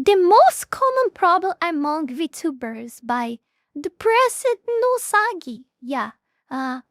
The most common problem among VTubers by Depressed no Sagi. Yeah,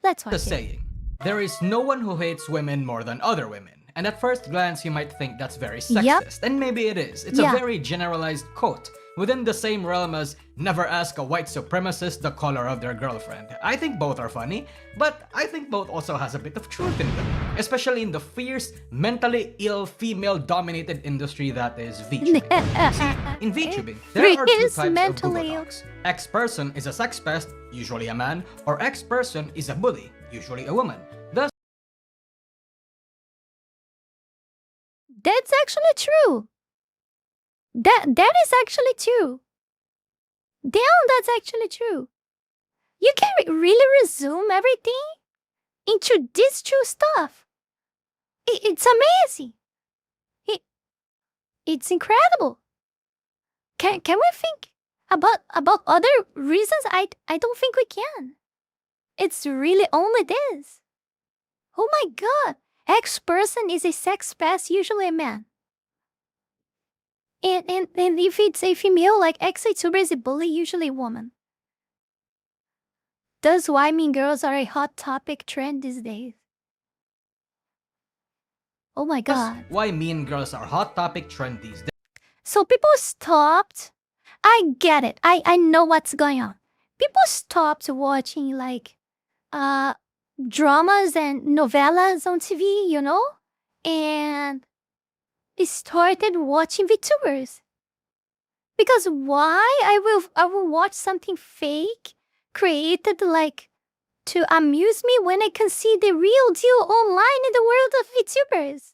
let's watch The it. saying, there is no one who hates women more than other women. And at first glance, you might think that's very sexist, and maybe it is. It's a very generalized quote, within the same realm as never ask a white supremacist the color of their girlfriend. I think both are funny, but I think both also has a bit of truth in them, especially in the fierce, mentally ill, female-dominated industry that is VTubing. See, in VTubing, there are two types of Google Docs. X person is a sex pest, usually a man, or X person is a bully, usually a woman. Thus, That's actually true. That is actually true. Damn, that's actually true. You can really resume everything into this true stuff. It's amazing. It's incredible. Can we think about other reasons? I don't think we can. It's really only this. Oh my god. X person is a sex pest, usually a man. And if it's a female, like X VTuber is a bully, usually a woman. That's why mean girls are a hot topic trend these days. Oh my god. why mean girls are hot topic trend these days. So people stopped. I get it. I know what's going on. People stopped watching like dramas and novellas on TV, you know? And started watching VTubers. Because why? I will watch something fake created like to amuse me when I can see the real deal online in the world of VTubers.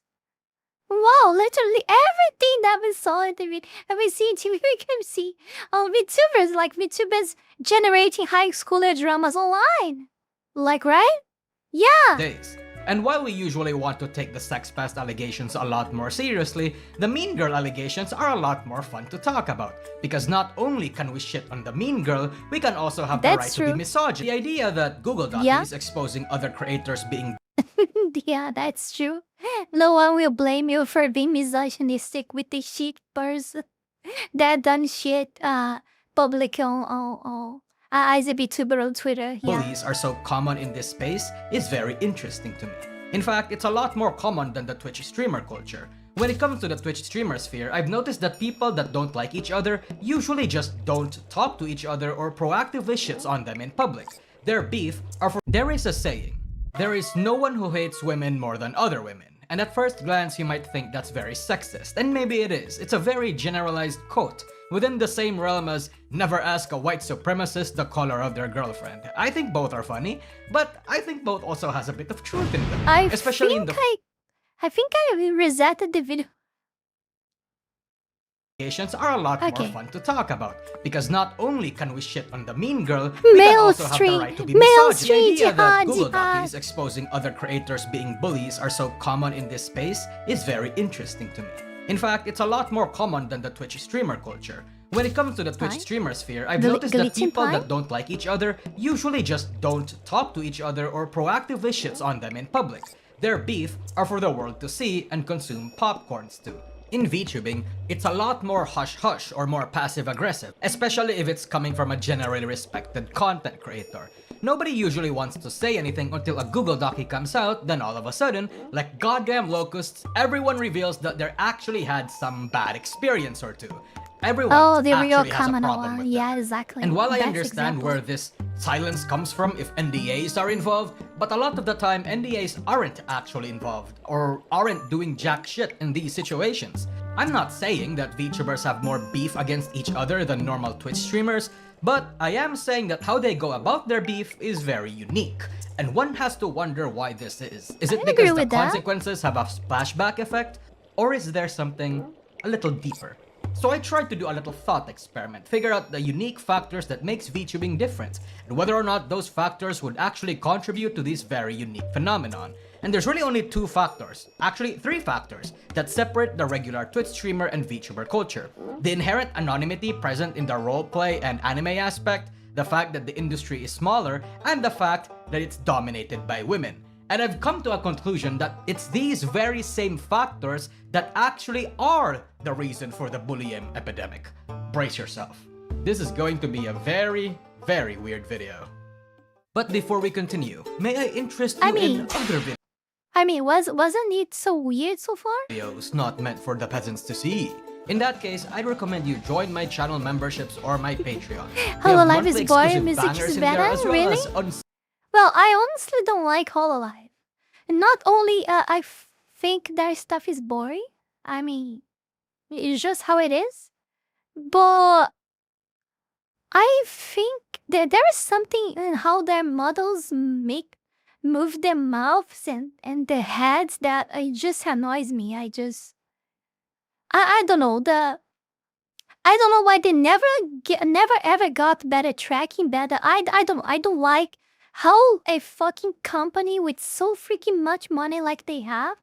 Wow, literally everything that we saw in the we see in TV, we can see on VTubers, like VTubers generating high schooler dramas online. Like, right? Yeah. Days. And while we usually want to take the sex pest allegations a lot more seriously, the mean girl allegations are a lot more fun to talk about. Because not only can we shit on the mean girl, we can also have the right to be misogynist. The idea that Google is exposing other creators being yeah, that's true. No one will blame you for being misogynistic with the shit person that done shit public on as a VTuber on Twitter. bullies are so common in this space is very interesting to me. In fact, it's a lot more common than the Twitch streamer culture. When it comes to the Twitch streamer sphere, I've noticed that people that don't like each other usually just don't talk to each other or proactively shits on them in public. Their beef are for— There is a saying, there is no one who hates women more than other women. And at first glance, you might think that's very sexist, and maybe it is. It's a very generalized quote, within the same realm as never ask a white supremacist the color of their girlfriend. I think both are funny, but I think both also has a bit of truth in them. I think I resetted the video. Are a lot more fun to talk about, because not only can we shit on the mean girl, we can also have the right to be misogynist. The idea that Google is exposing other creators being bullies are so common in this space is very interesting to me. In fact, it's a lot more common than the Twitch streamer culture. When it comes to the Twitch streamer sphere, I've noticed that people that don't like each other usually just don't talk to each other or proactively shits on them in public. Their beef are for the world to see and consume popcorns too. In VTubing, it's a lot more hush-hush or more passive-aggressive, especially if it's coming from a generally respected content creator. Nobody usually wants to say anything until a Google Doc comes out, then all of a sudden, like goddamn locusts, everyone reveals that they actually had some bad experience or two. Everyone the real actually has a problem with yeah, that. exactly. And while I understand where this silence comes from if NDAs are involved, but a lot of the time NDAs aren't actually involved or aren't doing jack shit in these situations. I'm not saying that VTubers have more beef against each other than normal Twitch streamers, but I am saying that how they go about their beef is very unique. And one has to wonder why this is. Is it because the consequences have a splashback effect? Or is there something a little deeper? So I tried to do a little thought experiment, figure out the unique factors that makes VTubing different, and whether or not those factors would actually contribute to this very unique phenomenon. And there's really only two factors, actually three factors, that separate the regular Twitch streamer and VTuber culture. The inherent anonymity present in the roleplay and anime aspect, the fact that the industry is smaller, and the fact that it's dominated by women. And I've come to a conclusion that it's these very same factors that actually are the reason for the bullying epidemic. Brace yourself. This is going to be a very, very weird video. But before we continue, may I interest you in other videos? Wasn't it so weird so far? Videos not meant for the peasants to see. In that case, I'd recommend you join my channel memberships or my Patreon. Hololive is boring, music is better, really? Well, I honestly don't like Hololive. Not only I think their stuff is boring, I mean, it's just how it is, but I think that there is something in how their models move their mouths and their heads that it just annoys me. I don't know. I don't know why they never ever got better tracking, better. I don't like how a fucking company with so freaking much money like they have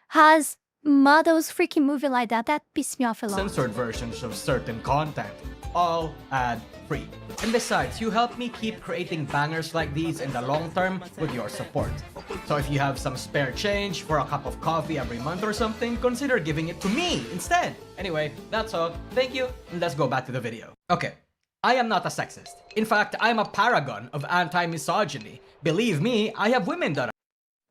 has models freaking moving like that. That pisses me off a lot. Censored versions of certain content, all ad-free. And besides, you help me keep creating bangers like these in the long term with your support. So if you have some spare change for a cup of coffee every month or something, consider giving it to me instead. Anyway, that's all. Thank you, and let's go back to the video. Okay, I am not a sexist. In fact, I am a paragon of anti-misogyny. Believe me, I have women that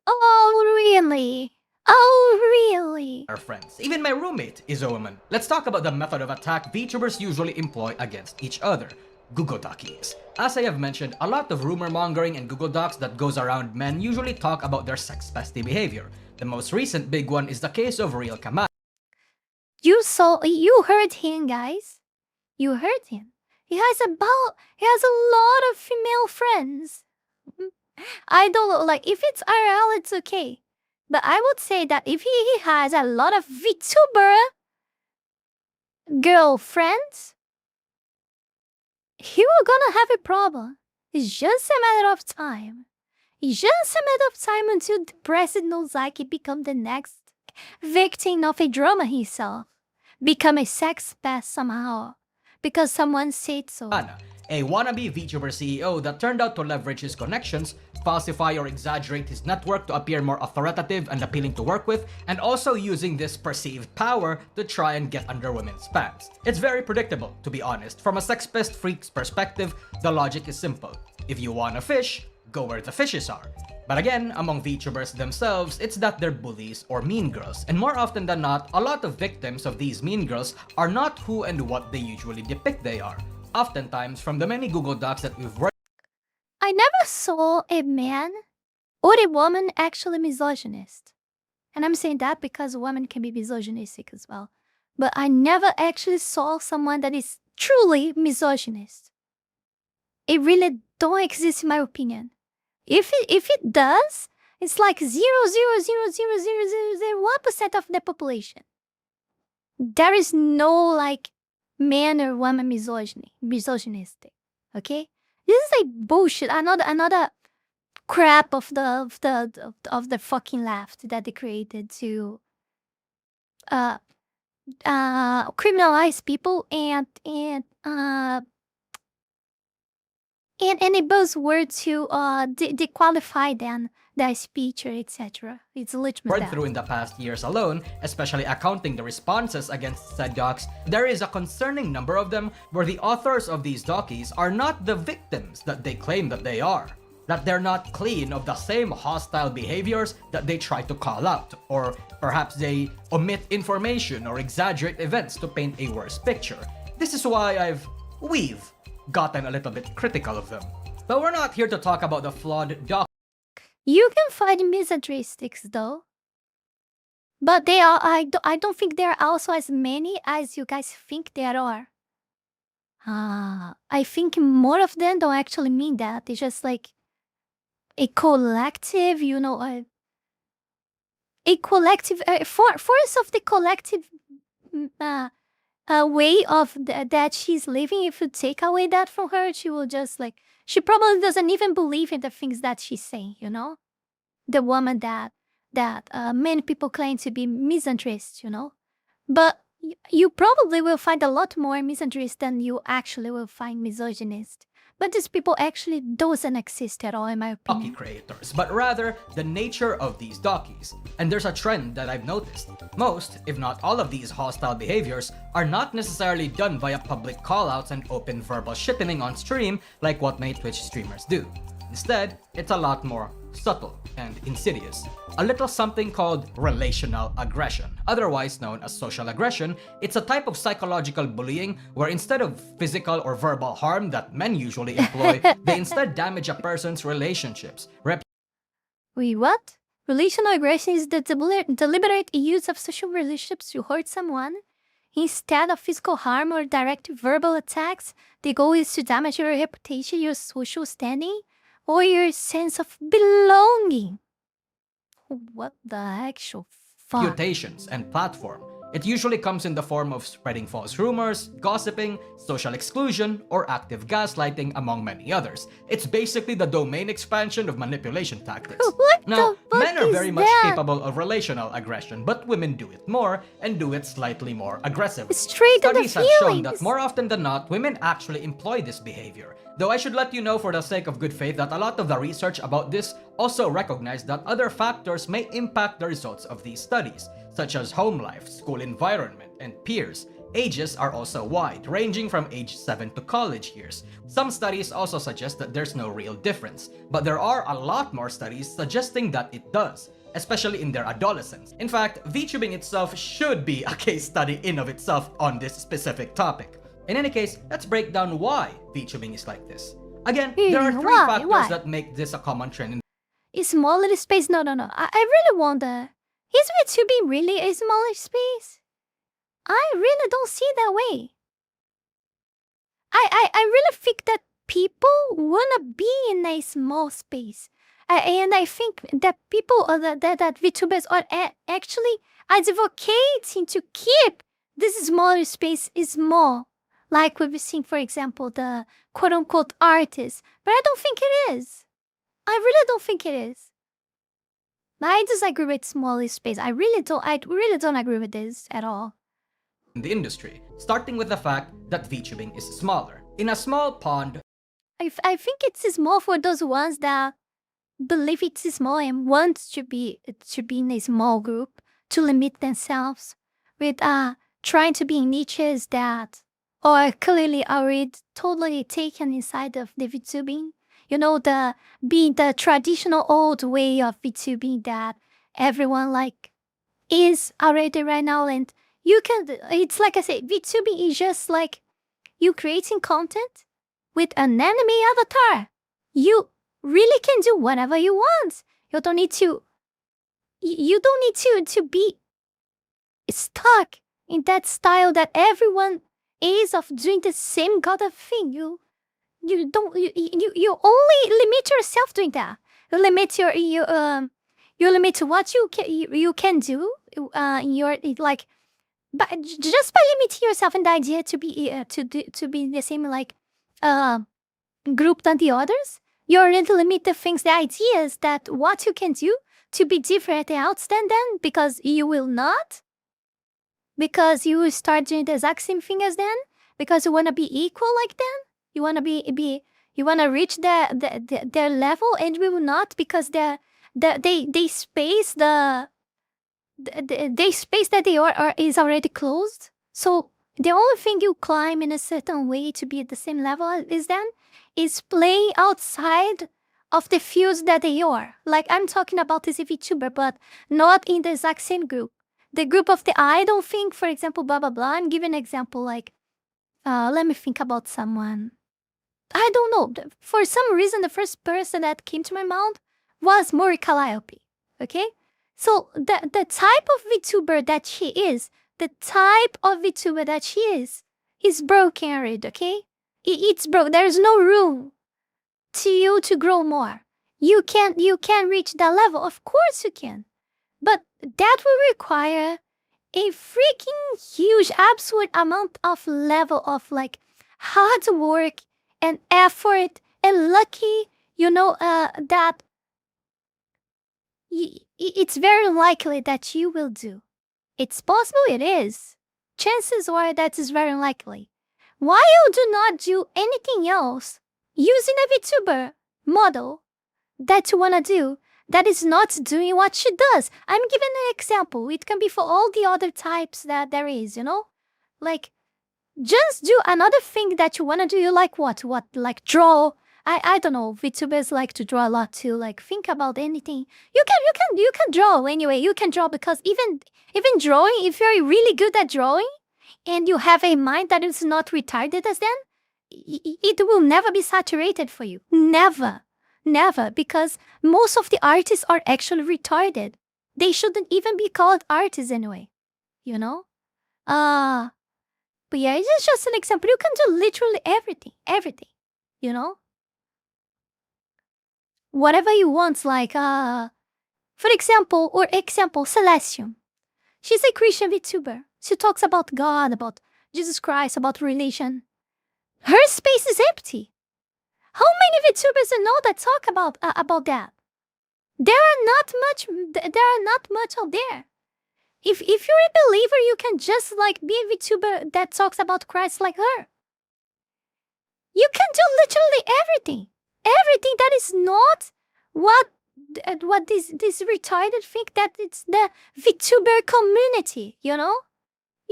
Oh, really? Oh, really? are friends. Even my roommate is a woman. Let's talk about the method of attack VTubers usually employ against each other. Google Dockies. As I have mentioned, a lot of rumor mongering and Google Docs that goes around men usually talk about their sex-pesty behavior. The most recent big one is the case of Real Kamal. You heard him, guys. You heard him. He has a lot of female friends. I don't know, like, if it's IRL, it's okay. But I would say that if he has a lot of VTuber girlfriends, he will gonna have a problem. It's just a matter of time. It's just a matter of time until the president Nozaki become the next victim of a drama himself. Become a sex pest somehow. Because someone said so. A wannabe VTuber CEO that turned out to leverage his connections, falsify or exaggerate his network to appear more authoritative and appealing to work with, and also using this perceived power to try and get under women's pants. It's very predictable, to be honest. From a sex pest freak's perspective, the logic is simple. If you want a fish, go where the fishes are. But again, among VTubers themselves, it's that they're bullies or mean girls. And more often than not, a lot of victims of these mean girls are not who and what they usually depict they are. Oftentimes, from the many Google Docs that we've worked, I never saw a man or a woman actually misogynist. And I'm saying that because women can be misogynistic as well. But I never actually saw someone that is truly misogynist. It really don't exist in my opinion. If it does, it's like 0.0000001% of the population. There is no like man or woman misogynistic. Okay? This is like bullshit. Another crap of the fucking left that they created to criminalize people and a buzzword to dequalify them, their speech or etc. It's literally read through in the past years alone, especially accounting the responses against said docs, there is a concerning number of them where the authors of these docies are not the victims that they claim that they are. That they're not clean of the same hostile behaviors that they try to call out, or perhaps they omit information or exaggerate events to paint a worse picture. This is why we've gotten a little bit critical of them. But we're not here to talk about the flawed doc. You can find misogynistics though. But they are I don't think there are also as many as you guys think there are. I think more of them don't actually mean that. It's just like a collective, you know, a collective force of the collective way of that she's living. If you take away that from her, she will just like, she probably doesn't even believe in the things that she's saying, you know? The woman that many people claim to be misandrist, you know? But you probably will find a lot more misandrist than you actually will find misogynist. But these people actually doesn't exist at all, in my opinion. Docu creators, but rather the nature of these docus. And there's a trend that I've noticed. Most, if not all of these hostile behaviors are not necessarily done via public callouts and open verbal shitting on stream like what many Twitch streamers do. Instead, it's a lot more subtle and insidious. A little something called relational aggression, otherwise known as social aggression. It's a type of psychological bullying where instead of physical or verbal harm that men usually employ, they instead damage a person's relationships. Wait, what? Relational aggression is the deliberate use of social relationships to hurt someone. Instead of physical harm or direct verbal attacks, the goal is to damage your reputation, your social standing, or your sense of belonging. What the actual fuck? Reputations and platform. It usually comes in the form of spreading false rumors, gossiping, social exclusion, or active gaslighting, among many others. It's basically the domain expansion of manipulation tactics. What Now, the fuck men are is very much that? capable of relational aggression, but women do it more and do it slightly more aggressively. Straight to the Studies have shown feelings. that more often than not, women actually employ this behavior. Though I should let you know for the sake of good faith that a lot of the research about this also recognize that other factors may impact the results of these studies, such as home life, school environment, and peers. Ages are also wide, ranging from age 7 to college years. Some studies also suggest that there's no real difference, but there are a lot more studies suggesting that it does, especially in their adolescence. In fact, VTubing itself should be a case study in of itself on this specific topic. In any case, let's break down why VTubing is like this. Again, there are three factors Why? that make this a common trend in A smaller space? No. I really wonder. Is VTubing really a smaller space? I really don't see it that way. I really think that people wanna be in a small space. And I think that people that VTubers are actually advocating to keep this smaller space small. Like we've seen, for example, the quote-unquote artists. But I don't think it is. I really don't think it is. I disagree with smaller space. I really don't agree with this at all. the industry, starting with the fact that VTubing is smaller. In a small pond, I think it's small for those ones that believe it's small and want to be in a small group to limit themselves with trying to be in niches that are clearly already totally taken inside of the VTubing. You know, the traditional old way of VTubing that everyone like is already right now, and it's like I said, VTubing is just like you creating content with an anime avatar. You really can do whatever you want. You don't need to be stuck in that style that everyone is of doing the same kind of thing. You only limit yourself doing that. You limit you limit what you can do in your like, but just by limiting yourself in the idea to be to be in the same like group than the others, you already limit the things, the ideas that what you can do to be different and outstand them, because you will not, because you will start doing the exact same thing as them, because you want to be equal like them, you want to you want to reach their level, and we will not, because they space the space that they are is already closed. So the only thing you climb in a certain way to be at the same level as them is playing outside of the fields that they are. Like, I'm talking about this VTuber, but not in the exact same group. The group of the idol thing, for example, blah, blah, blah. I'm giving an example like, let me think about someone. I don't know. For some reason, the first person that came to my mind was Mori Calliope. Okay? So the type of VTuber that she is, is broken already, okay? It's broke. There's no room to you to grow more. You can reach that level. Of course you can. But that will require a freaking huge, absolute amount of level of like hard work and effort and lucky, that it's very unlikely that you will do. It's possible, it is. Chances are that is very unlikely. Why you do not do anything else using a VTuber model that you wanna do that is not doing what she does. I'm giving an example. It can be for all the other types that there is, Like, just do another thing that you wanna do. You like what? Like draw? I don't know. VTubers like to draw a lot too. Like think about anything. You can draw anyway. You can draw because even drawing, if you're really good at drawing, and you have a mind that is not retarded as them, it will never be saturated for you. Never. Never. Because most of the artists are actually retarded. They shouldn't even be called artists anyway. But yeah, it's just an example. You can do literally everything, Whatever you want, like, for example, Celestium. She's a Christian VTuber. She talks about God, about Jesus Christ, about religion. Her space is empty. How many VTubers you know that talk about that? There are not much out there. If you're a believer, you can just like be a VTuber that talks about Christ like her. You can do literally everything. Everything that is not what this retarded think that it's the VTuber community, You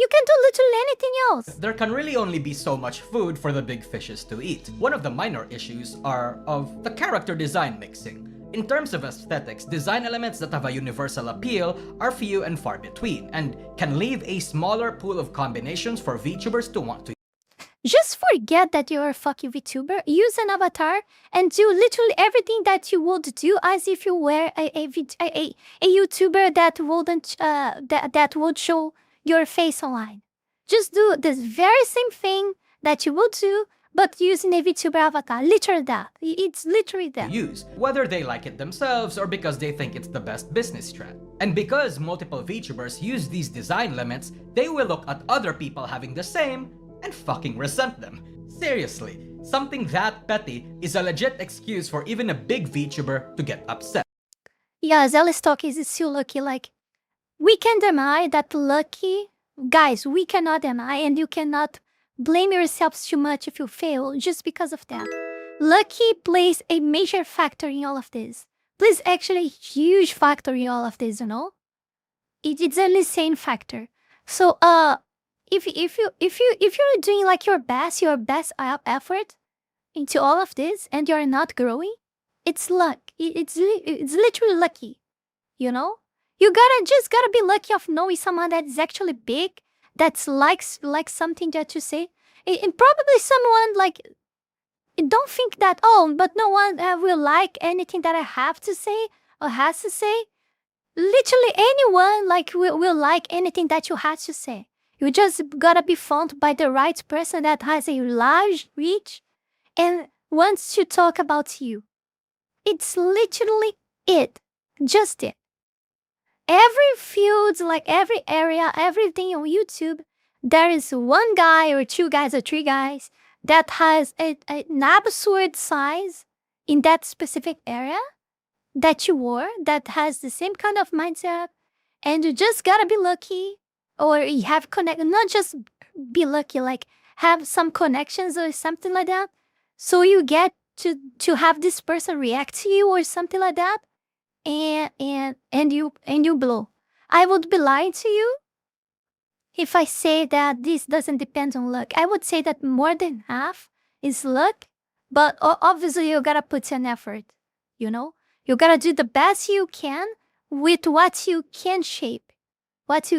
can do literally anything else. There can really only be so much food for the big fishes to eat. One of the minor issues are of the character design mixing. In terms of aesthetics, design elements that have a universal appeal are few and far between, and can leave a smaller pool of combinations for VTubers to want to. Just forget that you're a fucking VTuber. Use an avatar and do literally everything that you would do as if you were a YouTuber that wouldn't that would show your face online. Just do this very same thing that you would do, but using a VTuber avatar. Literally that. It's literally that. Use, whether they like it themselves or because they think it's the best business trend. And because multiple VTubers use these design limits, they will look at other people having the same and fucking resent them. Seriously, something that petty is a legit excuse for even a big VTuber to get upset. Yeah, Zellistock is still lucky. Like, we can deny that lucky. Guys, we cannot deny, and you cannot blame yourselves too much if you fail just because of that. Lucky plays a major factor in all of this. Plays actually a huge factor in all of this, It's an insane factor. So, if you're doing like your best effort into all of this and you're not growing, it's luck. It's literally lucky, You just gotta be lucky of knowing someone that is actually big, that's likes something that you say, and probably someone like don't think that but no one will like anything that I have to say or has to say. Literally anyone like will like anything that you have to say. You just gotta be found by the right person that has a large reach and wants to talk about you. It's literally it. Just it. Every field, like every area, everything on YouTube, there is one guy or two guys or three guys that has an absurd size in that specific area that you were, that has the same kind of mindset, and you just gotta be lucky or you have not just be lucky, like have some connections or something like that. So you get to have this person react to you or something like that. And you blow. I would be lying to you if I say that this doesn't depend on luck. I would say that more than half is luck, but obviously you gotta put in effort, You gotta do the best you can with what you can shape, what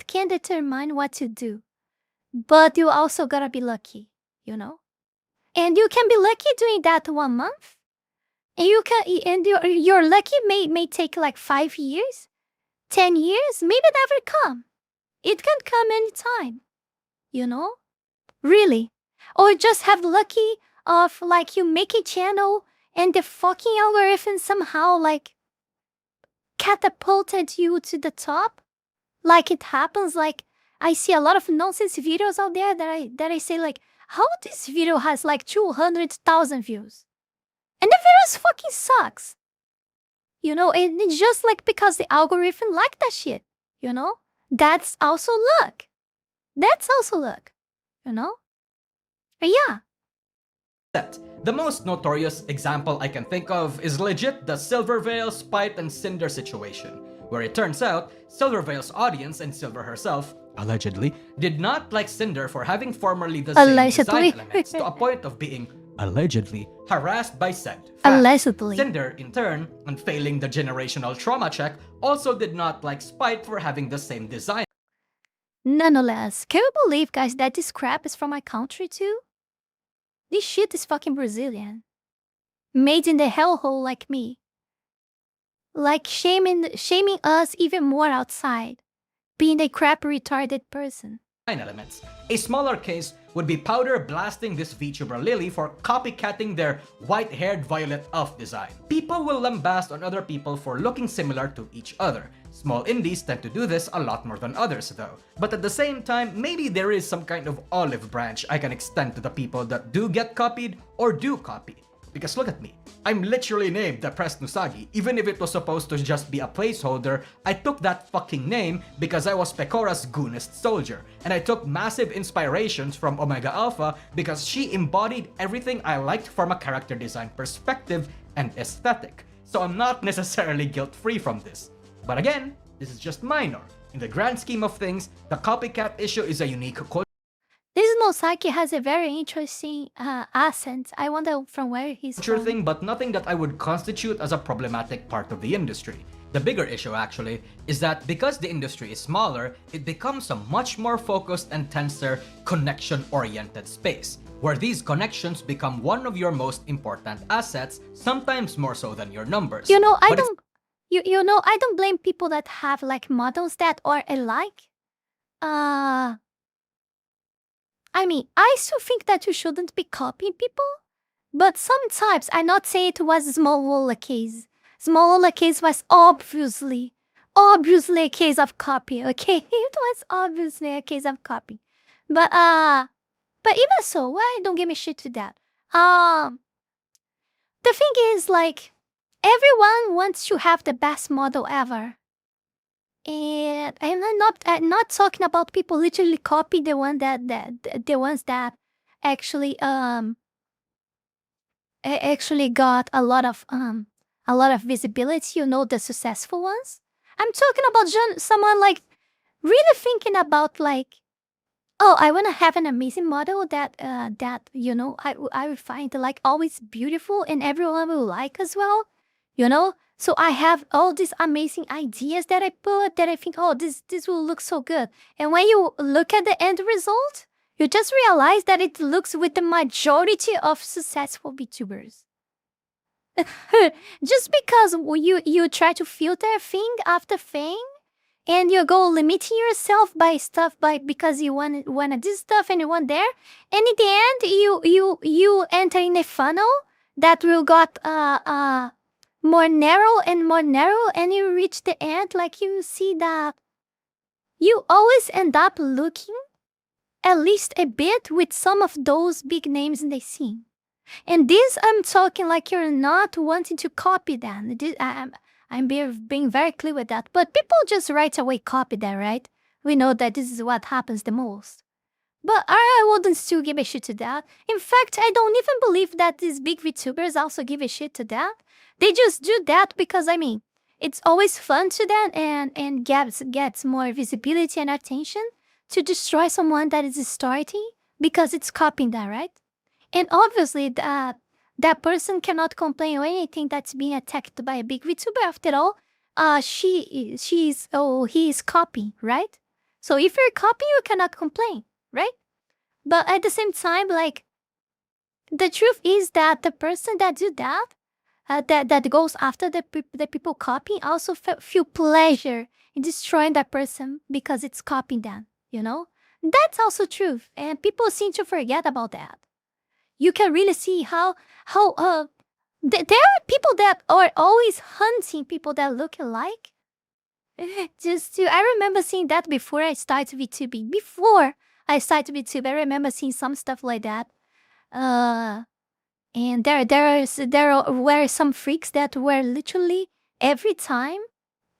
can determine what to do. But you also gotta be lucky, And you can be lucky doing that 1 month. And you can, and your lucky may take like 5 years, 10 years, maybe never come. It can come anytime, Really. Or just have lucky of like you make a channel and the fucking algorithm somehow like catapulted you to the top. Like it happens, like I see a lot of nonsense videos out there that I say like, how this video has like 200,000 views? And the virus fucking sucks. And it's just like because the algorithm like that shit, That's also luck. But yeah. set. The most notorious example I can think of is legit the Silverveil, Spite, and Cinder situation, where it turns out Silverveil's audience and Silver herself, allegedly, did not like Cinder for having formerly the same design elements to a point of being allegedly harassed by said fans. Allegedly. Cinder, in turn, and failing the generational trauma check, also did not like Spite for having the same design. Nonetheless, can you believe, guys, that this crap is from my country too? This shit is fucking Brazilian. Made in the hellhole like me. Like shaming us even more outside. Being a crap retarded person. Elements. A smaller case would be Powder blasting this VTuber Lily for copycatting their white-haired Violet Elf design. People will lambast on other people for looking similar to each other. Small indies tend to do this a lot more than others though. But at the same time, maybe there is some kind of olive branch I can extend to the people that do get copied or do copy. Because look at me, I'm literally named the Pressed Nusagi. Even if it was supposed to just be a placeholder, I took that fucking name because I was Pecora's goonest soldier. And I took massive inspirations from Omega Alpha because she embodied everything I liked from a character design perspective and aesthetic. So I'm not necessarily guilt-free from this. But again, this is just minor. In the grand scheme of things, the copycat issue is a unique culture. This Nosaki has a very interesting accent. I wonder from where he's from. Thing, but nothing that I would constitute as a problematic part of the industry. The bigger issue actually is that because the industry is smaller, it becomes a much more focused and tenser connection-oriented space, where these connections become one of your most important assets, sometimes more so than your numbers. You know, I don't blame people that have like models that are alike. I mean, I still think that you shouldn't be copying people, but sometimes I not say it was Small Lola case. Small Lola case was obviously a case of copy, okay? It was obviously a case of copy. But even so, why don't give me shit to that? The thing is, like, everyone wants to have the best model ever. And I'm not talking about people literally copy the ones that actually actually got a lot of visibility, you know, the successful ones. I'm talking about someone like really thinking about like, oh, I want to have an amazing model that you know I would find like always beautiful and everyone will like as well, you know. So I have all these amazing ideas that I put that I think, oh, this will look so good. And when you look at the end result, you just realize that it looks with the majority of successful VTubers. Just because you try to filter thing after thing, and you go limiting yourself by stuff because you want this stuff and you want there, and in the end you enter in a funnel that will got more narrow and more narrow, and you reach the end, like you see that you always end up looking at least a bit with some of those big names in the scene. And this I'm talking like you're not wanting to copy them. I'm being very clear with that. But people just right away copy that, right? We know that this is what happens the most. But I wouldn't still give a shit to that. In fact, I don't even believe that these big VTubers also give a shit to that. They just do that because, I mean, it's always fun to them and gets more visibility and attention to destroy someone that is starting because it's copying that, right? And obviously that person cannot complain or anything that's being attacked by a big VTuber. After all, he is copying, right? So if you're copying, you cannot complain, right? But at the same time, like, the truth is that the person that do that, that goes after the people copying, also feel pleasure in destroying that person because it's copying them, you know? That's also truth, and people seem to forget about that. You can really see how there are people that are always hunting people that look alike. I remember seeing that before I started VTubing. Before I started VTube, I remember seeing some stuff like that. And there were some freaks that were literally every time,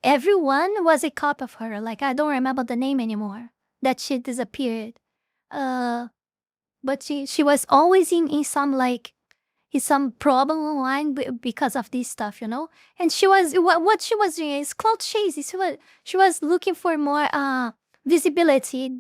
everyone was a copy of her. Like, I don't remember the name anymore. That shit disappeared. But she was always in some like some problem online because of this stuff, you know. And she was what she was doing is cloud chasing. She was looking for more visibility,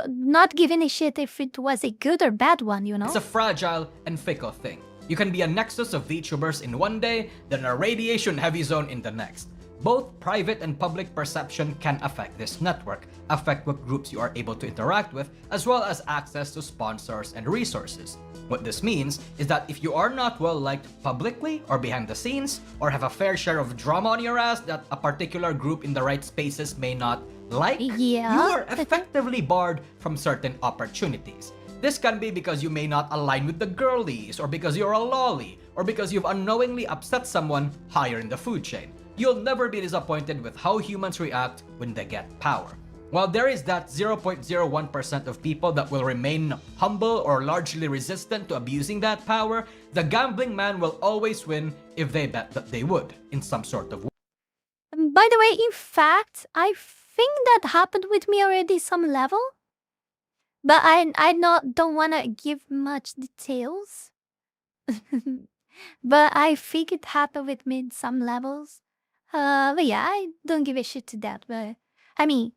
not giving a shit if it was a good or bad one, you know. It's a fragile and fickle thing. You can be a nexus of VTubers in one day, then a radiation-heavy zone in the next. Both private and public perception can affect this network, affect what groups you are able to interact with, as well as access to sponsors and resources. What this means is that if you are not well liked publicly or behind the scenes, or have a fair share of drama on your ass that a particular group in the right spaces may not like, you are effectively barred from certain opportunities. This can be because you may not align with the girlies, or because you're a lolly, or because you've unknowingly upset someone higher in the food chain. You'll never be disappointed with how humans react when they get power. While there is that 0.01% of people that will remain humble or largely resistant to abusing that power, the gambling man will always win if they bet that they would, in some sort of way. By the way, in fact, I think that happened with me already some level. But I don't want to give much details. But I think it happened with me in some levels. But yeah, I don't give a shit to that. But I mean,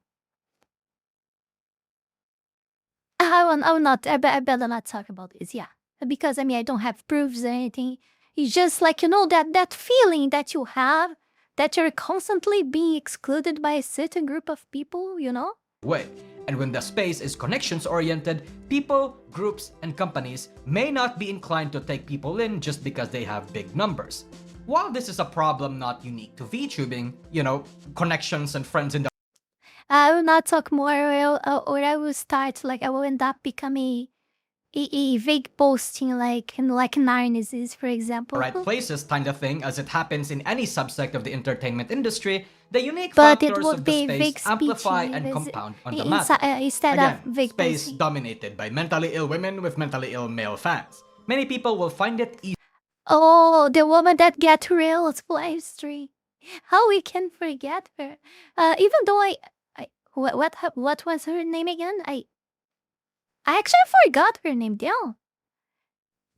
I better not talk about this. Yeah, because I mean, I don't have proofs or anything. It's just like, you know, that feeling that you have that you're constantly being excluded by a certain group of people, you know? Way. And when the space is connections oriented, people, groups, and companies may not be inclined to take people in just because they have big numbers. While this is a problem not unique to VTubing, you know, connections and friends in the I will not talk more, or I will start, like, I will end up becoming a vague posting, like Narnis's, for example. right places kind of thing, as it happens in any subsect of the entertainment industry, the unique But it factors would of be the vague space amplify speeching, and is- compound on the matter. instead Again, of vague space posting. dominated by mentally ill women with mentally ill male fans. Many people will find it easy Oh, the woman that got railed live stream. How we can forget her? Even though what was her name again? I actually forgot her name. Damn.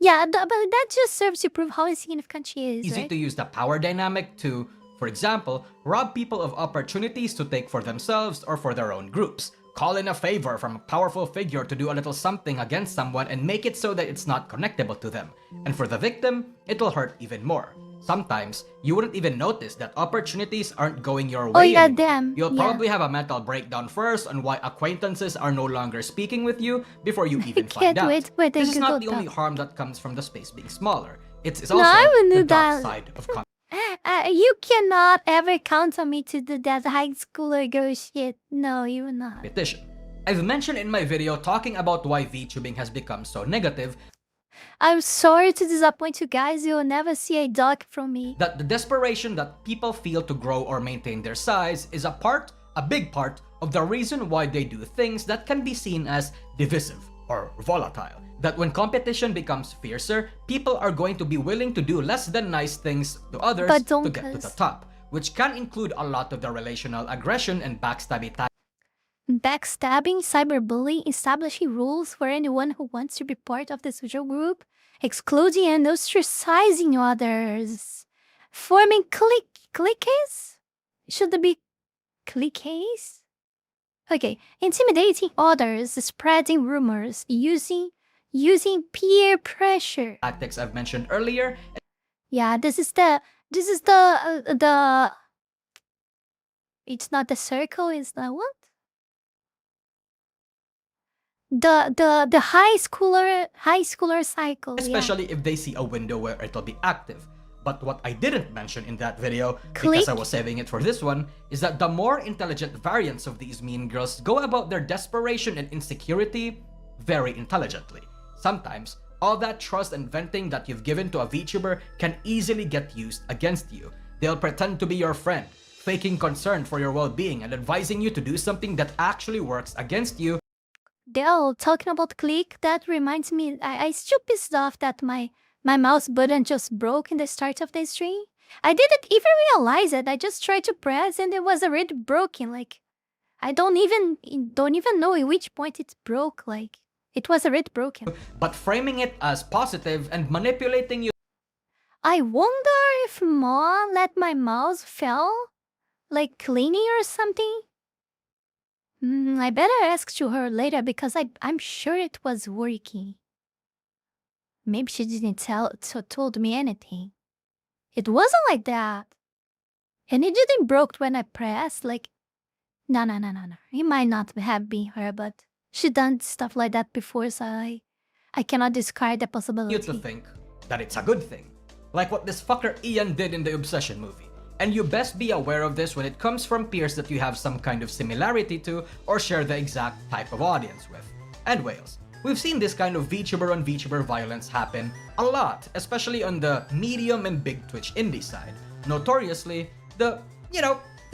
Yeah, but that just serves to prove how insignificant she is, right? to use the power dynamic to, for example, rob people of opportunities to take for themselves or for their own groups. Call in a favor from a powerful figure to do a little something against someone and make it so that it's not connectable to them. And for the victim, it'll hurt even more. Sometimes, you wouldn't even notice that opportunities aren't going your way Oh yeah, anymore. damn. You'll yeah. probably have a mental breakdown first on why acquaintances are no longer speaking with you before you even find can't out. wait for the This is not the Google only Doc. harm that comes from the space being smaller. It's No, also I will the do dark that. side of You cannot ever count on me to do that high schooler girl shit. No, you will not. competition. I've mentioned in my video talking about why VTubing has become so negative I'm sorry to disappoint you guys. You'll never see a doc from me. that the desperation that people feel to grow or maintain their size is a big part of the reason why they do things that can be seen as divisive or volatile. That when competition becomes fiercer, people are going to be willing to do less than nice things to others But don't to get to the top, which can include a lot of the relational aggression and backstabbing Backstabbing, cyberbullying, establishing rules for anyone who wants to be part of the social group, excluding and ostracizing others, forming cliques? Should it be cliques? Okay, intimidating others, spreading rumors, using peer pressure. tactics I've mentioned earlier. Yeah, this is the it's not the circle, it's the what? The high schooler cycle. Especially if they see a window where it'll be active. But what I didn't mention in that video, Click. because I was saving it for this one, is that the more intelligent variants of these mean girls go about their desperation and insecurity very intelligently. Sometimes, all that trust and venting that you've given to a VTuber can easily get used against you. They'll pretend to be your friend, faking concern for your well-being and advising you to do something that actually works against you. Dell, talking about click, that reminds me, I still pissed off that my mouse button just broke in the start of the stream. I didn't even realize it. I just tried to press and it was already broken. Like, I don't even know at which point it broke. Like, it was already broken. But framing it as positive and manipulating you I wonder if Mom let my mouse fell, like cleaning or something. I better ask to her later because I'm sure it was working. Maybe she didn't told me anything. It wasn't like that. And it didn't broke when I pressed, like, no. It might not have been her, but she done stuff like that before, so I cannot discard the possibility. You to think that it's a good thing. Like what this fucker Ian did in the Obsession movie. And you best be aware of this when it comes from peers that you have some kind of similarity to or share the exact type of audience with. And whales. We've seen this kind of VTuber on VTuber violence happen a lot, especially on the medium and big Twitch indie side. Notoriously, the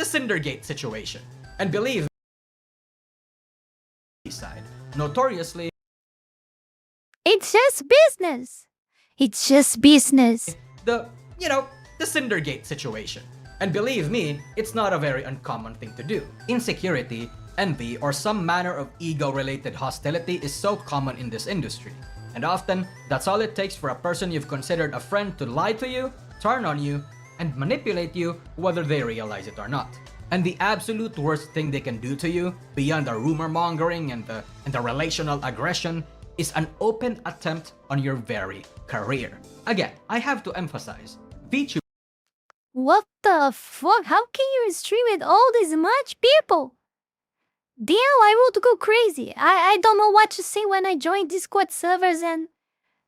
Cindergate situation. And believe side. Notoriously, it's just business. It's just business. The Cindergate situation. And believe me, it's not a very uncommon thing to do. Insecurity, envy, or some manner of ego-related hostility is so common in this industry. And often, that's all it takes for a person you've considered a friend to lie to you, turn on you, and manipulate you whether they realize it or not. And the absolute worst thing they can do to you, beyond the rumor mongering and the relational aggression, is an open attempt on your very career. Again, I have to emphasize, VTubers. What the fuck? How can you stream with all this much people? Damn, I would go crazy. I don't know what to say when I join Discord servers and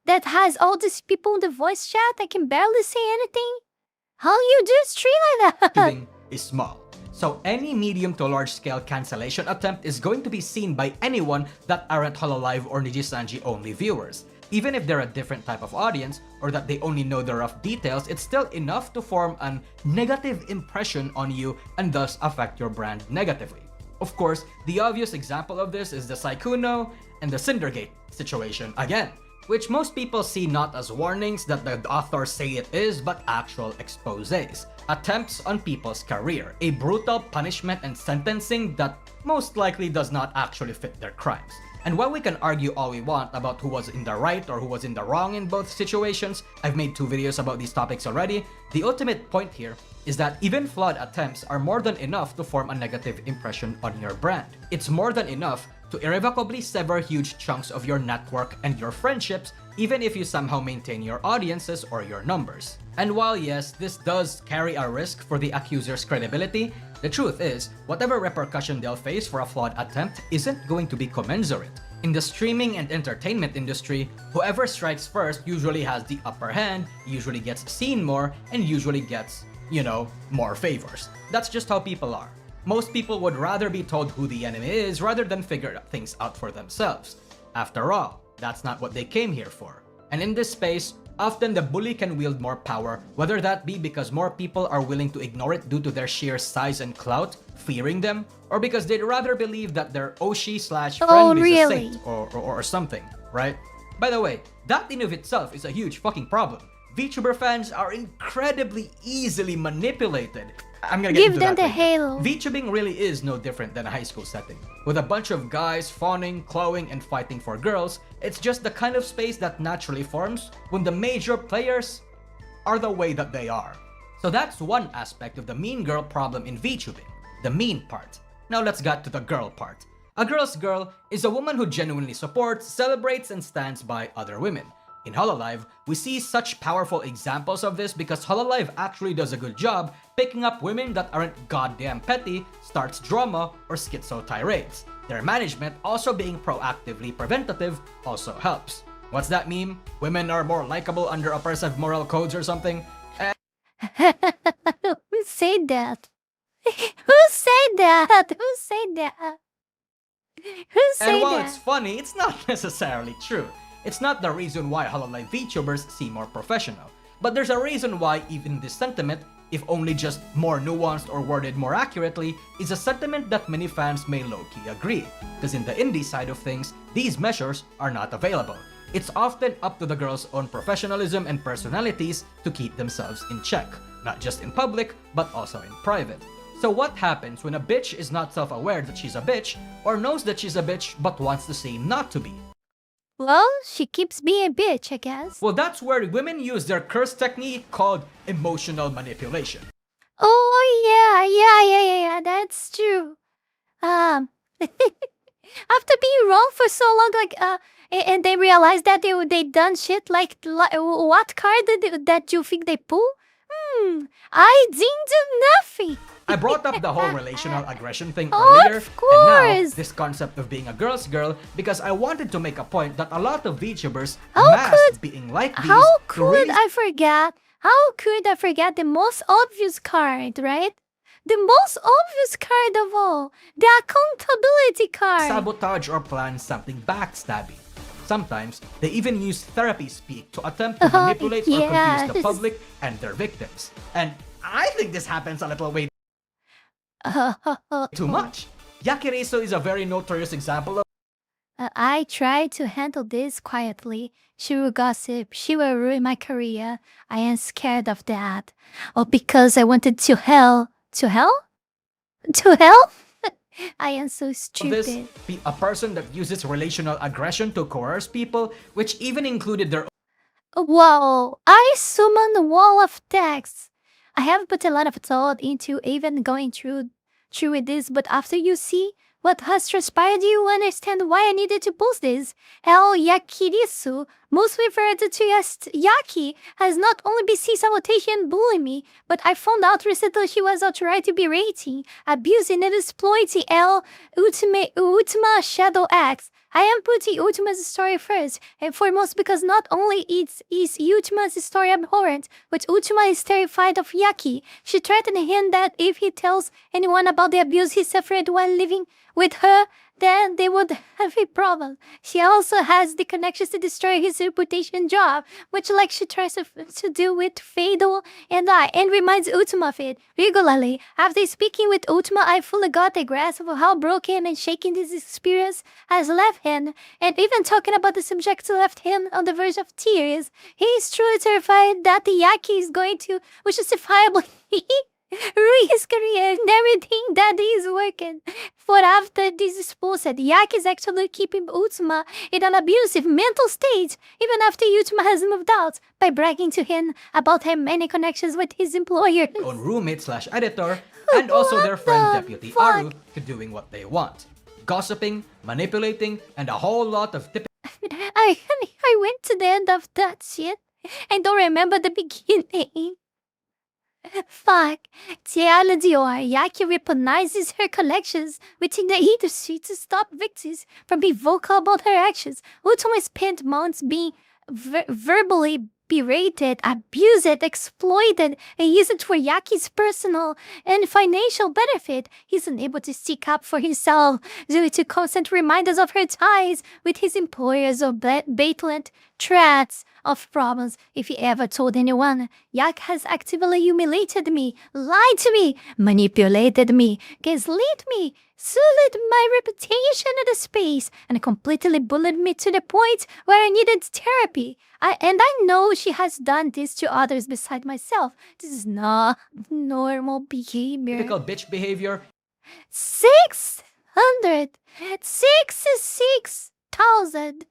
that has all these people in the voice chat. I can barely say anything. How you do stream like that? Is small. So any medium to large scale cancellation attempt is going to be seen by anyone that aren't Hololive or Nijisanji only viewers. Even if they're a different type of audience or that they only know the rough details, it's still enough to form a negative impression on you and thus affect your brand negatively. Of course, the obvious example of this is the Saikuno and the Cindergate situation again, which most people see not as warnings that the authors say it is, but actual exposés. Attempts on people's career, a brutal punishment and sentencing that most likely does not actually fit their crimes. And while we can argue all we want about who was in the right or who was in the wrong in both situations, I've made 2 videos about these topics already, the ultimate point here is that even flawed attempts are more than enough to form a negative impression on your brand. It's more than enough to irrevocably sever huge chunks of your network and your friendships, even if you somehow maintain your audiences or your numbers. And while yes, this does carry a risk for the accuser's credibility, the truth is, whatever repercussion they'll face for a flawed attempt isn't going to be commensurate. In the streaming and entertainment industry, whoever strikes first usually has the upper hand, usually gets seen more, and usually gets, more favors. That's just how people are. Most people would rather be told who the enemy is rather than figure things out for themselves. After all, that's not what they came here for. And in this space, often the bully can wield more power, whether that be because more people are willing to ignore it due to their sheer size and clout, fearing them, or because they'd rather believe that their Oshi/friend is a saint or something, right? By the way, that in of itself is a huge fucking problem. VTuber fans are incredibly easily manipulated. I'm gonna get into that later. Halo. VTubing really is no different than a high school setting. With a bunch of guys fawning, clawing, and fighting for girls, it's just the kind of space that naturally forms when the major players are the way that they are. So that's one aspect of the mean girl problem in VTubing, the mean part. Now let's get to the girl part. A girl's girl is a woman who genuinely supports, celebrates, and stands by other women. In Hololive, we see such powerful examples of this because Hololive actually does a good job picking up women that aren't goddamn petty, starts drama, or schizo tirades. Their management also being proactively preventative also helps. What's that meme? Women are more likable under oppressive moral codes or something? Who said that? Who said that? Who said that? Who said that? And while it's funny, it's not necessarily true. It's not the reason why Hololive VTubers seem more professional. But there's a reason why even this sentiment, if only just more nuanced or worded more accurately, is a sentiment that many fans may low-key agree. Because in the indie side of things, these measures are not available. It's often up to the girls' own professionalism and personalities to keep themselves in check. Not just in public, but also in private. So what happens when a bitch is not self-aware that she's a bitch, or knows that she's a bitch but wants to seem not to be? Well, she keeps being a bitch, I guess. Well, that's where women use their curse technique called emotional manipulation. Oh, yeah, that's true. After being wrong for so long, and they realized that they done shit what card that you think they pull? I didn't do nothing. I brought up the whole relational aggression thing Of earlier, and now course. this concept of being a girl's girl because I wanted to make a point that a lot of VTubers How mask could- being like these How to could really I forget? How could I forget the most obvious card, right? The most obvious card of all, the accountability card. sabotage or plan something backstabbing. Sometimes, they even use therapy speak to attempt to manipulate or confuse the yes. public and their victims. And I think this happens a little way too much. Yakireso is a very notorious example of I tried to handle this quietly. She will gossip. She will ruin my career. I am scared of that. Oh, because I wanted to hell. To hell? To hell? I am so this, stupid. be a person that uses relational aggression to coerce people, which even included their Wow, I summoned a wall of text. I have put a lot of thought into even going through with this, but after you see what has transpired, you understand why I needed to post this. El Yakirisu, most referred to as Yaki, has not only BC sabotage and bullying me, but I found out recently she was outright berating, abusing and exploiting El Ultima Shadow X. I am putting Ultima's story first and foremost because not only is Ultima's story abhorrent, but Ultima is terrified of Yaki. She threatened him that if he tells anyone about the abuse he suffered while living with her, then they would have a problem. She also has the connections to destroy his reputation job, much like she tries to do with Fado and I, and reminds Ultima of it regularly. After speaking with Ultima, I fully got a grasp of how broken and shaken this experience has left him, and even talking about the subject left him on the verge of tears. He is truly terrified that the Yaki is going to justifiably ruin his career and everything that he's working for after this exposed. Yaki is actually keeping Ultima in an abusive mental state even after Ultima has moved out by bragging to him about her many connections with his employer. own roommate slash editor, and also their friend the Deputy fuck? Aru to doing what they want. Gossiping, manipulating, and a whole lot of typical I went to the end of that shit. I don't remember the beginning. Fuck. Tiala Dior, Yaki recognizes her connections within the industry to stop victims from being vocal about her actions. Ultima spent months being verbally berated, abused, exploited, and used for Yaki's personal and financial benefit. He's unable to speak up for himself due to constant reminders of her ties with his employers or blatant threats of problems. If he ever told anyone, Yak has actively humiliated me, lied to me, manipulated me, gaslit me, sullied my reputation in the space, and completely bullied me to the point where I needed therapy. I know she has done this to others beside myself. This is not normal behavior. bitch behavior 666,000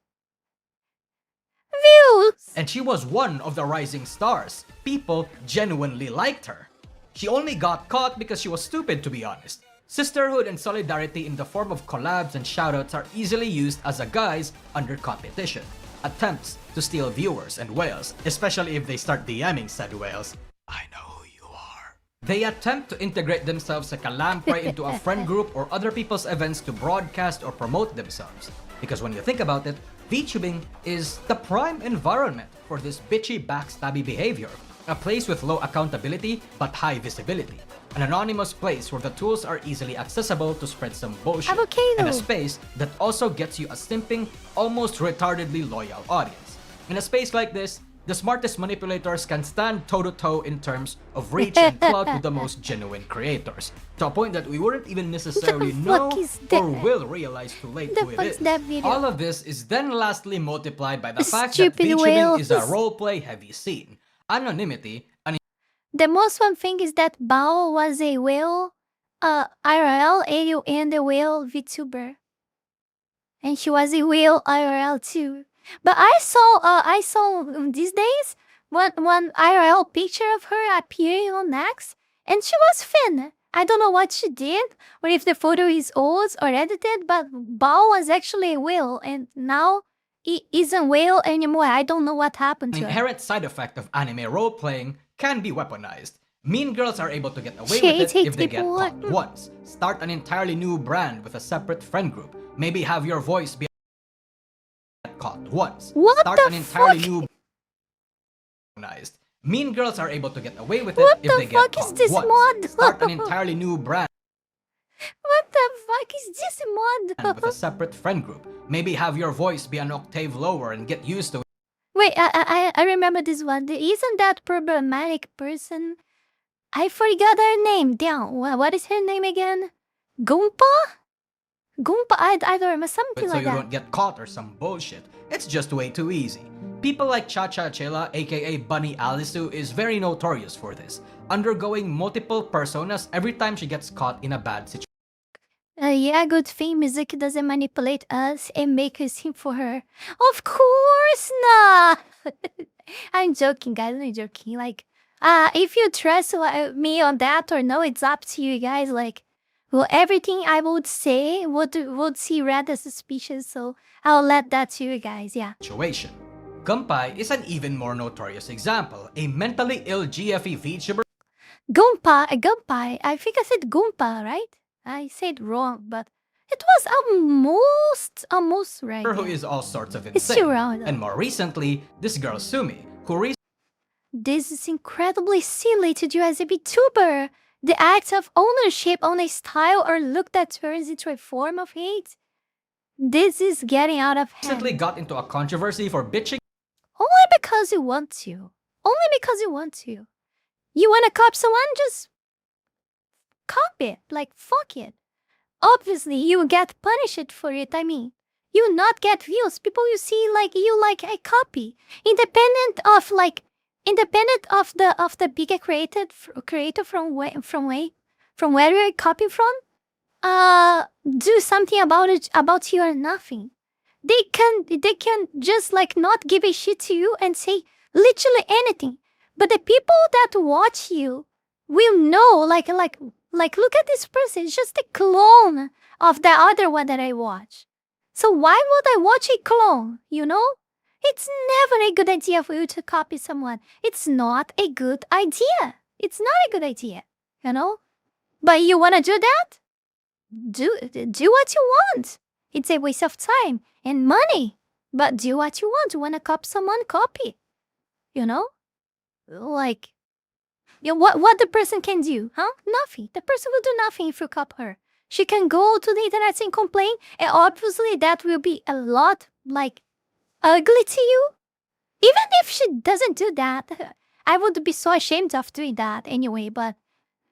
views. and she was one of the rising stars. People genuinely liked her. She only got caught because she was stupid, to be honest. Sisterhood and solidarity in the form of collabs and shoutouts are easily used as a guise under competition. Attempts to steal viewers and whales, especially if they start DMing said whales. I know who you are. They attempt to integrate themselves like a lamprey into a friend group or other people's events to broadcast or promote themselves. Because when you think about it, VTubing is the prime environment for this bitchy backstabby behavior. A place with low accountability but high visibility. An anonymous place where the tools are easily accessible to spread some bullshit. Avocado. And a space that also gets you a simping, almost retardedly loyal audience. In a space like this, the smartest manipulators can stand toe-to-toe in terms of reach and clout with the most genuine creators. To a point that we wouldn't even necessarily know fuck is or that? will realize too late The who it fuck's is. that video? All of this is then lastly multiplied by the fact that Stupid VTubing is a whales. roleplay heavy scene. Anonymity, an The most fun thing is that Bao was a whale, IRL, and a whale VTuber. And she was a whale IRL too. But I saw these days one IRL picture of her appearing on X, and she was thin. I don't know what she did, or if the photo is old or edited, but Bao was actually a whale, and now he isn't whale anymore. I don't know what happened to An her. inherent side effect of anime role-playing can be weaponized. Mean girls are able to get away with it if they get caught once. Start an entirely new brand with a separate friend group. Maybe have your voice be caught once. What Start the an entirely fuck? new weaponized. Mean girls are able to get away with it What if the they get fuck is caught this once. mod? Start an entirely new brand What the fuck is this mod? with a separate friend group. Maybe have your voice be an octave lower and get used to it. Wait, I remember this one. Isn't that problematic person? I forgot her name. Damn, what is her name again? Gumpa? Gumpa, I don't remember, something So like you that. don't get caught or some bullshit. It's just way too easy. People like Cha-Cha Chela, aka Bunny Alisu, is very notorious for this, undergoing multiple personas every time she gets caught in a bad situation. Yeah, good thing Mizuki doesn't manipulate us and make us sing for her. Of course not! I'm joking, guys, I'm joking. Like, if you trust me on that or no, it's up to you guys. Like, well, everything I would say would see rather suspicious, so I'll let that to you guys, yeah. Gunpai is an even more notorious example, a mentally ill GFE VTuber Gunpai, I think I said Goompa, right? I said wrong, but it was almost right. who Yeah. is all sorts of It's insane. still wrong, though. And more recently, this girl Sumi, who This is incredibly silly to do as a VTuber. The act of ownership on a style or look that turns into a form of hate. This is getting out of hand. recently got into a controversy for bitching Only because you want to. Only because you want to. You want to cop someone? Just cop it. Like, fuck it. Obviously, you get punished for it. I mean, you not get views. People you see like you like a copy, independent of the bigger creator from where you're copying from. Do something about it, about you or nothing. They can just like not give a shit to you and say literally anything. But the people that watch you will know, like look at this person. It's just a clone of the other one that I watch. So why would I watch a clone? You know, it's never a good idea for you to copy someone. It's not a good idea. It's not a good idea. You know, but you wanna do that? Do what you want. It's a waste of time and money. But do what you want. You wanna copy someone? Copy. You know, like, you know, what the person can do, huh? Nothing. The person will do nothing if you copy her. She can go to the internet and complain, and obviously that will be a lot, like, ugly to you. Even if she doesn't do that, I would be so ashamed of doing that anyway, but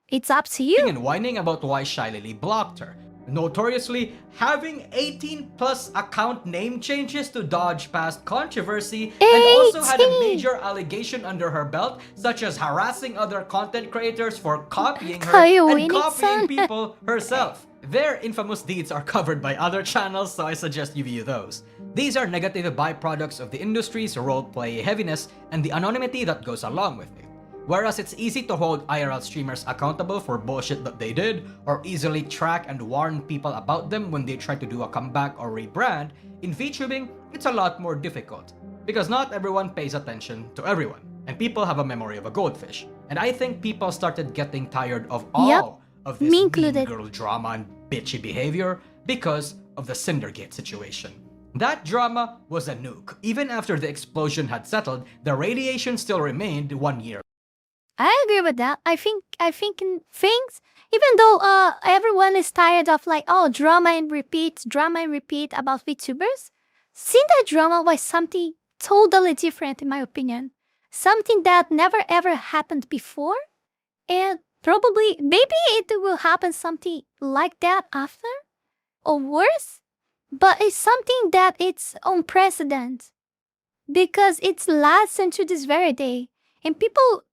it's up to you. and whining about why Shy Lily blocked her, notoriously having 18+ account name changes to dodge past controversy, and also had a 18. major allegation under her belt, such as harassing other content creators for copying her Are you and winning, copying son? people herself. Their infamous deeds are covered by other channels, so I suggest you view those. These are negative byproducts of the industry's roleplay heaviness and the anonymity that goes along with it. Whereas it's easy to hold IRL streamers accountable for bullshit that they did, or easily track and warn people about them when they try to do a comeback or rebrand, in VTubing, it's a lot more difficult. Because not everyone pays attention to everyone, and people have a memory of a goldfish. And I think people started getting tired of all of this me mean included. girl drama and bitchy behavior because of the Cindergate situation. That drama was a nuke. Even after the explosion had settled, the radiation still remained 1 year. I agree with that. I think in things, even though everyone is tired of like, oh, drama and repeat about VTubers, seeing that drama was something totally different in my opinion. Something that never ever happened before, and probably maybe it will happen something like that after or worse, but it's something that it's unprecedented because it lasts until this very day, and people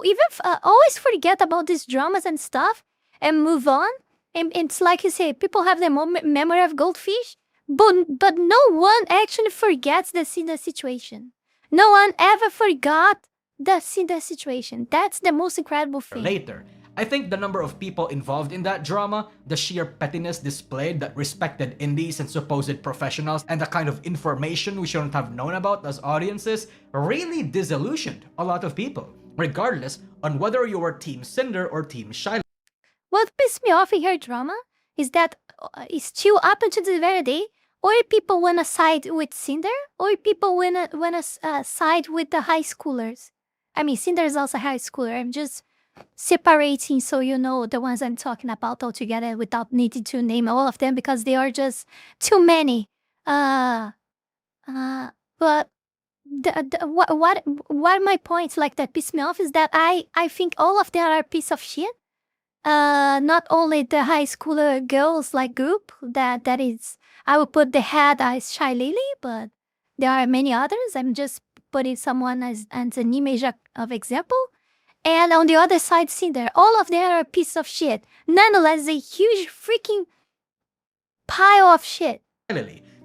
even always forget about these dramas and stuff and move on. And it's like you say, people have their memory of goldfish, But no one actually forgets the situation. No one ever forgot the situation. That's the most incredible thing. Later. I think the number of people involved in that drama, the sheer pettiness displayed that respected indies and supposed professionals, and the kind of information we shouldn't have known about as audiences really disillusioned a lot of people, regardless on whether you were Team Cinder or Team Shiloh. What pissed me off in her drama is that it's still up until the very day, or people wanna side with Cinder, or people wanna side with the high schoolers. I mean, Cinder is also a high schooler. I'm just separating so you know the ones I'm talking about altogether without needing to name all of them because they are just too many. But what my points like that piss me off is that I think all of them are a piece of shit. Not only the high schooler girls like group that is I would put the head as Shy Lily, but there are many others. I'm just putting someone as an image of example. And on the other side, Cinder, all of them are a piece of shit. Nonetheless, a huge freaking pile of shit.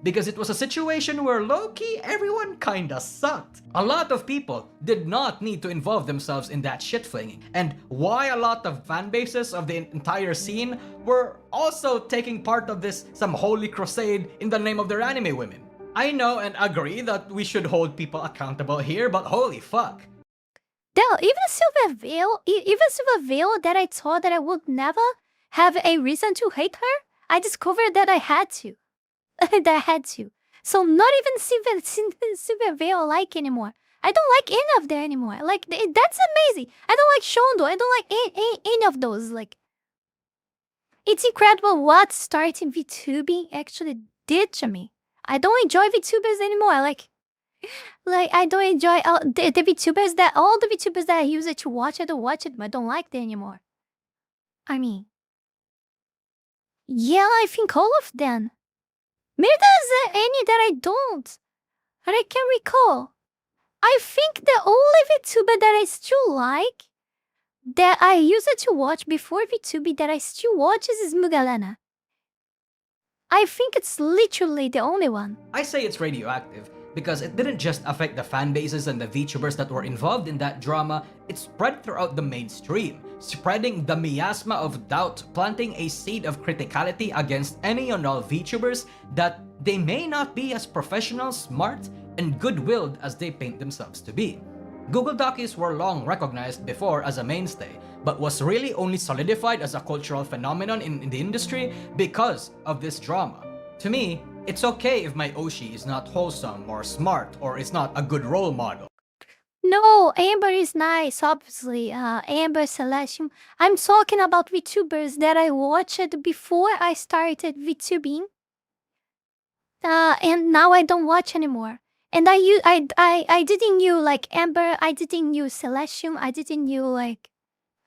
Because it was a situation where low-key everyone kinda sucked. A lot of people did not need to involve themselves in that shit-flinging, and why a lot of fan bases of the entire scene were also taking part of this some holy crusade in the name of their anime women. I know and agree that we should hold people accountable here, but holy fuck. Hell, even Silver Veil that I thought that I would never have a reason to hate her, I discovered that I had to. That I had to. So not even Silver Veil I like anymore. I don't like any of them anymore. Like, that's amazing. I don't like Shondo. I don't like any of those. Like, it's incredible what starting VTubing actually did to me. I don't enjoy VTubers anymore. Like I don't enjoy all the VTubers that I use it to watch. I don't watch it, but I don't like them anymore. I mean, yeah, I think all of them. Maybe there's any that I don't, but I can recall. I think the only VTuber that I still like, that I used it to watch before VTubing that I still watch is Mugalana. I think it's literally the only one. I say it's radioactive because it didn't just affect the fan bases and the VTubers that were involved in that drama, it spread throughout the mainstream, spreading the miasma of doubt, planting a seed of criticality against any and all VTubers that they may not be as professional, smart, and good-willed as they paint themselves to be. Google Dockies were long recognized before as a mainstay, but was really only solidified as a cultural phenomenon in the industry because of this drama. To me, it's okay if my Oshi is not wholesome or smart or is not a good role model. No, Amber is nice, obviously. Amber, Celestium. I'm talking about VTubers that I watched before I started VTubing. And now I don't watch anymore. And I didn't knew like Amber, I didn't knew Celestium, I didn't knew like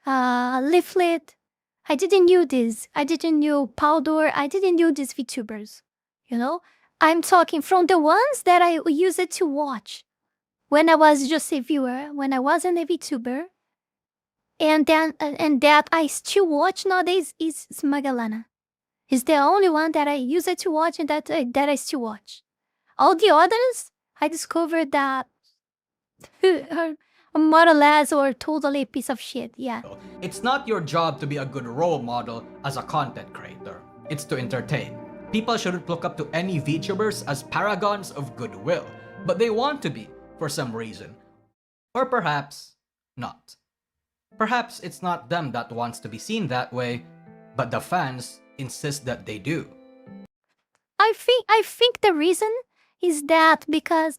Leaflet. I didn't knew this. I didn't knew Powder. I didn't knew these VTubers. You know? I'm talking from the ones that I used it to watch when I was just a viewer, when I wasn't a VTuber. And then and that I still watch nowadays is Magalana. He's the only one that I use it to watch and that I still watch. All the others, I discovered that are more or less or totally a piece of shit, yeah. It's not your job to be a good role model as a content creator. It's to entertain. People shouldn't look up to any VTubers as paragons of goodwill, but they want to be for some reason. Or perhaps not. Perhaps it's not them that wants to be seen that way, but the fans insist that they do. I think the reason is that because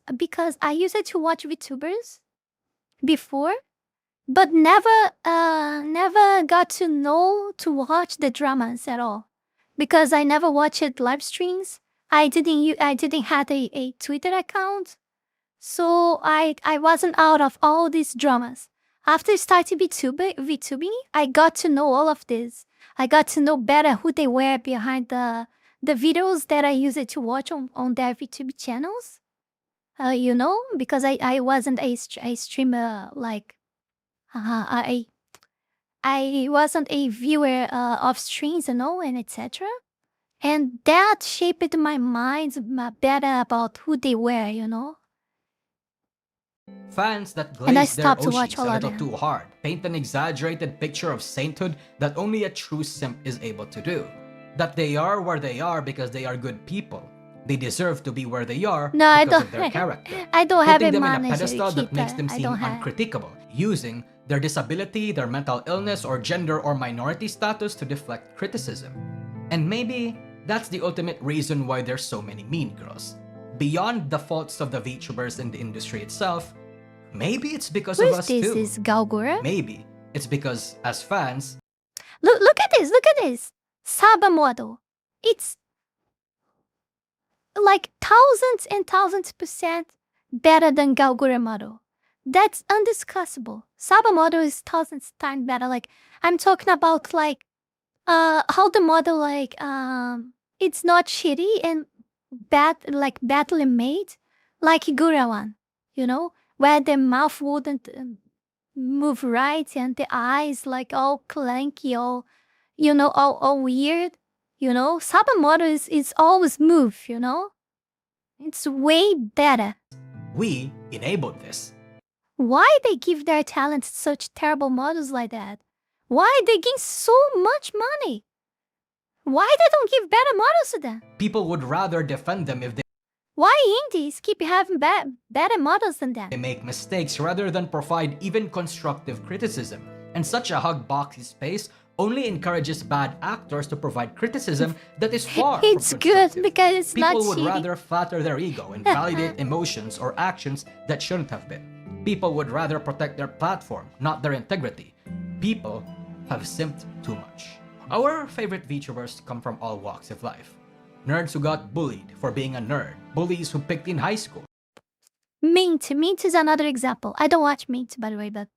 I used it to watch VTubers before, but never got to know to watch the dramas at all. Because I never watched live streams. I didn't have a Twitter account. So I wasn't out of all these dramas. After starting VTubing, I got to know all of this. I got to know better who they were behind the videos that I used to watch on their VTube channels. You know, because I wasn't a streamer like I wasn't a viewer of streams, you know, and etc. And that shaped my mind better about who they were, you know? Fans that And I glaze their stopped to watch Oshis all a of little them. too hard, paint an exaggerated picture of sainthood that only a true simp is able to do. That they are where they are because they are good people. They deserve to be where they are No, I because don't. of their character. I don't have Putting a them in a manager, pedestal that makes Kita. them I seem don't have. uncriticable, using their disability, their mental illness, or gender or minority status to deflect criticism. And maybe that's the ultimate reason why there's so many mean girls. Beyond the faults of the VTubers in the industry itself, maybe it's because of Who's us this? too. Is Galgura? Maybe it's because, as fans, Look at this! Look at this! Saba model. It's like thousands and thousands % better than Galgura model. That's undiscussable. Saba model is thousands times better. Like, I'm talking about like how the model like it's not shitty and badly made like Gura one, you know, where the mouth wouldn't move right and the eyes like all clanky, all you know, all weird, you know. Saba model is always move, you know. It's way better. we enabled this. Why they give their talent to such terrible models like that? Why they gain so much money? Why they don't give better models to them? People would rather defend them if Why indies keep having better models than them? they make mistakes rather than provide even constructive criticism. And such a hug boxy space only encourages bad actors to provide criticism that is far It's from good constructive. because it's People not would shitty. rather flatter their ego and validate emotions or actions that shouldn't have been. People would rather protect their platform, not their integrity. People have simped too much. Our favorite VTubers come from all walks of life. Nerds who got bullied for being a nerd, bullies who picked in high school, Mint is another example. I don't watch Mint, by the way, but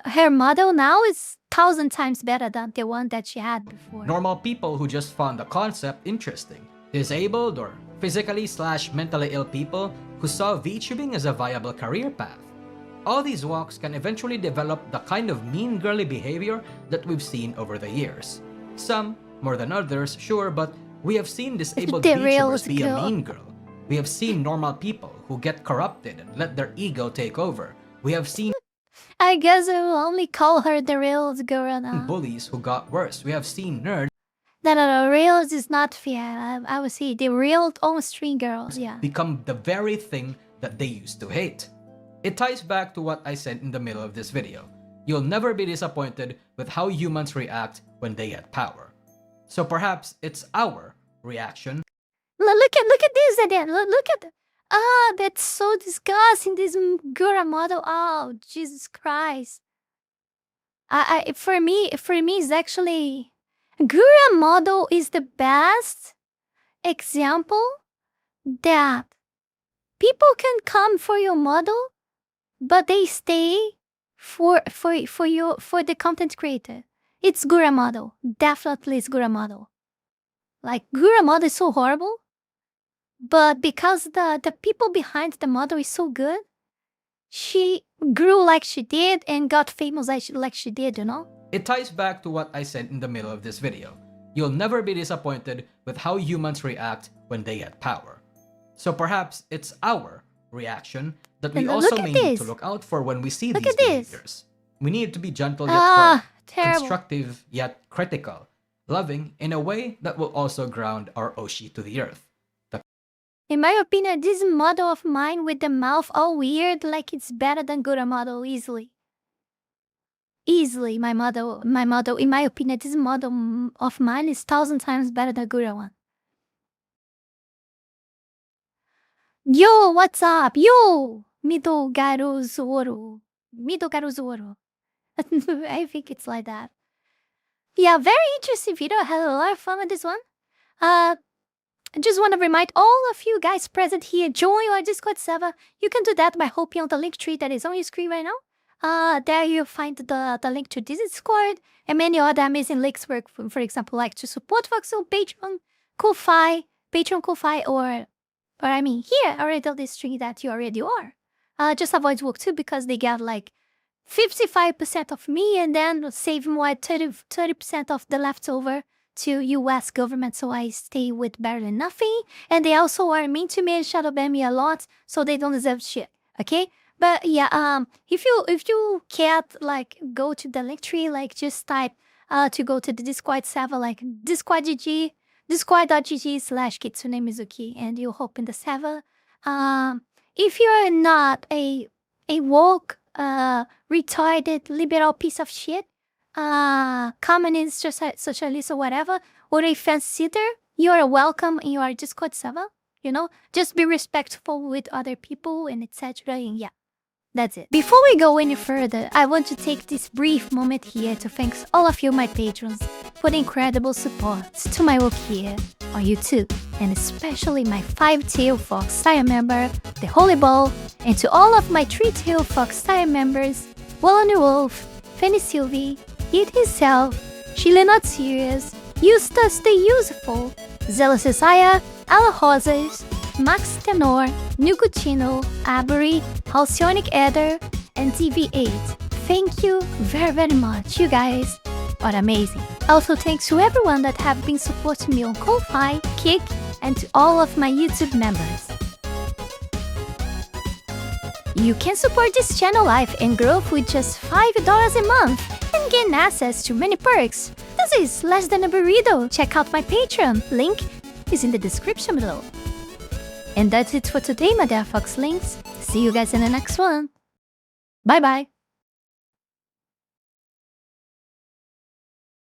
her model now is 1,000 times better than the one that she had before. normal people who just found the concept interesting, disabled or physically/mentally ill people who saw VTubing as a viable career path. All these walks can eventually develop the kind of mean girly behavior that we've seen over the years. Some more than others, sure, but we have seen disabled The VTubers reals be a girl. mean girl. We have seen normal people who get corrupted and let their ego take over. We have seen I guess I will only call her the reals girl now. bullies who got worse. We have seen nerds No, reals is not fair. I would say the real on-screen girls, yeah. become the very thing that they used to hate. It ties back to what I said in the middle of this video. You'll never be disappointed with how humans react when they get power. So perhaps it's our reaction Look at this again. Look at that's so disgusting. This Gura model. Oh, Jesus Christ. For me, it's actually Gura model is the best example that people can come for your model, but they stay for the content creator. It's Gura model. Definitely, it's Gura model. Like Gura model is so horrible. But because the people behind the model is so good, she grew like she did and got famous like she did, you know? It ties back to what I said in the middle of this video. You'll never be disappointed with how humans react when they get power. So perhaps it's our reaction that we And also look at may need this. to look out for when we see Look these at this. behaviors. We need to be gentle yet firm, Terrible. constructive yet critical, loving in a way that will also ground our Oshi to the earth. In my opinion, this model of mine with the mouth all weird, like it's better than Gura model easily. Easily, my model, in my opinion, this model of mine is 1,000 times better than Gura one. Yo, what's up? Yo, Mido Garu Zoro. I think it's like that. Yeah, very interesting video. I had a lot of fun with this one. I just want to remind all of you guys present here, join our Discord server. You can do that by hopping on the link tree that is on your screen right now. There you'll find the link to this Discord and many other amazing links for example, like to support Voxel, Patreon, Ko-Fi, or I mean, here, already tell this tree that you already are. Just avoid work too because they get like 55% of me and then save more 30% of the leftover to US government, so I stay with barely nothing. And they also are mean to me and shadow ban me a lot, so they don't deserve shit. Okay? But yeah, if you can't like go to the link tree, like just type to go to the Discord server, like discord.gg discord.gg/Kitsune Mizuki, and you'll hop in the server. If you're not a woke, retarded, liberal piece of shit, communist, socialist, or whatever, or a fence sitter, you are welcome in your Discord server. You know, just be respectful with other people and etc. And yeah, that's it. Before we go any further, I want to take this brief moment here to thank all of you, my patrons, for the incredible support to my work here on YouTube, and especially my 5-tailed fox tier member, the Holy Ball, and to all of my 3-tailed fox tier members, Wallony Wolf, Fanny Sylvie, Eat Himself, Chile Not Serious, Eustace the Useful, Zealous Isaiah, Ala Rosas, Max Tenor, Nugutino, Avery, Halcyonic Eder, and TV8. Thank you very, very much. You guys are amazing. Also, thanks to everyone that have been supporting me on Ko-Fi, Kick, and to all of my YouTube members. You can support this channel life and growth with just $5 a month and gain access to many perks. This is less than a burrito. Check out my Patreon. Link is in the description below. And that's it for today, my dear Fox Links. See you guys in the next one. Bye bye.